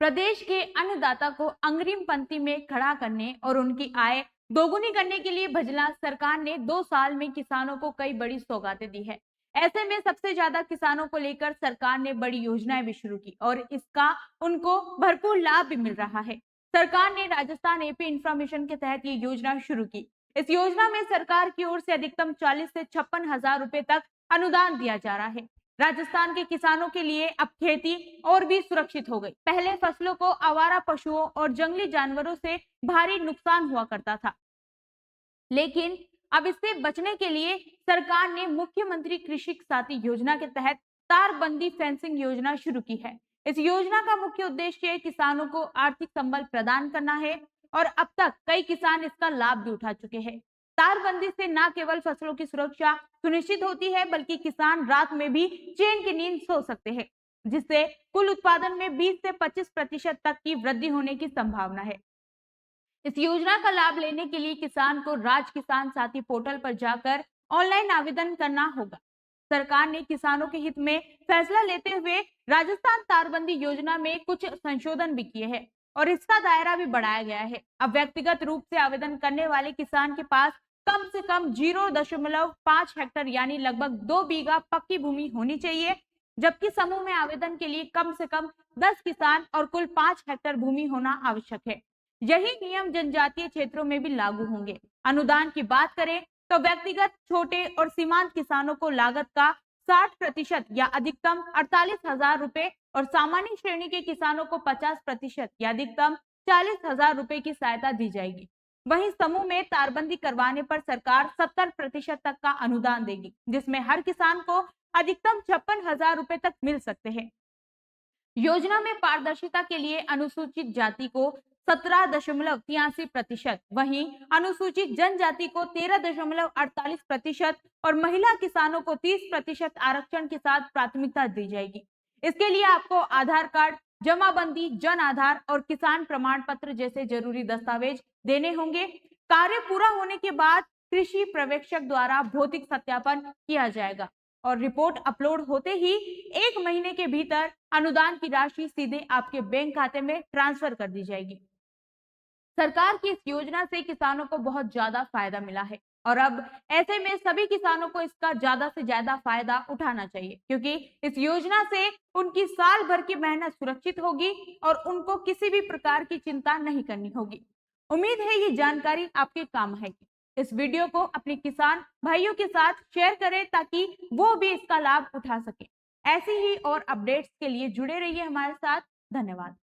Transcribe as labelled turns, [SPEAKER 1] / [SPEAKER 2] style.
[SPEAKER 1] प्रदेश के अन्नदाता को अग्रिम पंक्ति में खड़ा करने और उनकी आय दोगुनी करने के लिए भजला सरकार ने 2 साल में किसानों को कई बड़ी सौगातें दी है। ऐसे में सबसे ज्यादा किसानों को लेकर सरकार ने बड़ी योजनाएं भी शुरू की और इसका उनको भरपूर लाभ भी मिल रहा है। सरकार ने राजस्थान एपी इंफॉर्मेशन के तहत ये योजना शुरू की। इस योजना में सरकार की ओर से अधिकतम 40 से 56,000 रुपए तक अनुदान दिया जा रहा है। राजस्थान के किसानों के लिए अब खेती और भी सुरक्षित हो गई। पहले फसलों को आवारा पशुओं और जंगली जानवरों से भारी नुकसान हुआ करता था, लेकिन अब इससे बचने के लिए सरकार ने मुख्यमंत्री कृषि साथी योजना के तहत तारबंदी फेंसिंग योजना शुरू की है। इस योजना का मुख्य उद्देश्य किसानों को आर्थिक संबल प्रदान करना है और अब तक कई किसान इसका लाभ भी उठा चुके हैं। तारबंदी से न केवल फसलों की सुरक्षा सुनिश्चित होती है, बल्कि किसान रात में भी चैन की नींद सो सकते हैं, जिससे कुल उत्पादन में 20 से 25% तक की वृद्धि होने की संभावना है। इस योजना का लाभ लेने के लिए किसान को राज किसान साथी पोर्टल पर जाकर ऑनलाइन आवेदन करना होगा। सरकार ने किसानों के हित में फैसला लेते हुए राजस्थान तारबंदी योजना में कुछ संशोधन भी किए हैं और इसका दायरा भी बढ़ाया गया है। अब व्यक्तिगत रूप से आवेदन करने वाले किसान के पास कम से कम 0.5 हेक्टेयर यानी लगभग 2 बीघा पक्की भूमि होनी चाहिए, जबकि समूह में आवेदन के लिए कम से कम 10 किसान और कुल 5 हेक्टेयर भूमि होना आवश्यक है। यही नियम जनजातीय क्षेत्रों में भी लागू होंगे। अनुदान की बात करें तो व्यक्तिगत छोटे और सीमांत किसानों को लागत का 60% या अधिकतम 48,000 रुपए और सामान्य श्रेणी के किसानों को 50% या अधिकतम 40,000 रुपए की सहायता दी जाएगी। वहीं समूह में तारबंदी करवाने पर सरकार 70% तक का अनुदान देगी, जिसमें हर किसान को अधिकतम 56,000 रुपए तक मिल सकते हैं। योजना में पारदर्शिता के लिए अनुसूचित जाति को 17.83%, वहीं अनुसूचित जनजाति को 13.48% और महिला किसानों को 30% आरक्षण के साथ प्राथमिकता दी जाएगी। इसके लिए आपको आधार कार्ड, जमाबंदी, जन आधार और किसान प्रमाण पत्र जैसे जरूरी दस्तावेज देने होंगे। कार्य पूरा होने के बाद कृषि पर्यवेक्षक द्वारा भौतिक सत्यापन किया जाएगा और रिपोर्ट अपलोड होते ही 1 महीने के भीतर अनुदान की राशि सीधे आपके बैंक खाते में ट्रांसफर कर दी जाएगी। सरकार की इस योजना से किसानों को बहुत ज्यादा फायदा मिला है और अब ऐसे में सभी किसानों को इसका ज्यादा से ज्यादा फायदा उठाना चाहिए, क्योंकि इस योजना से उनकी साल भर की मेहनत सुरक्षित होगी और उनको किसी भी प्रकार की चिंता नहीं करनी होगी। उम्मीद है ये जानकारी आपके काम आएगी। इस वीडियो को अपने किसान भाइयों के साथ शेयर करें ताकि वो भी इसका लाभ उठा सके। ऐसी ही और अपडेट्स के लिए जुड़े रहिए हमारे साथ। धन्यवाद।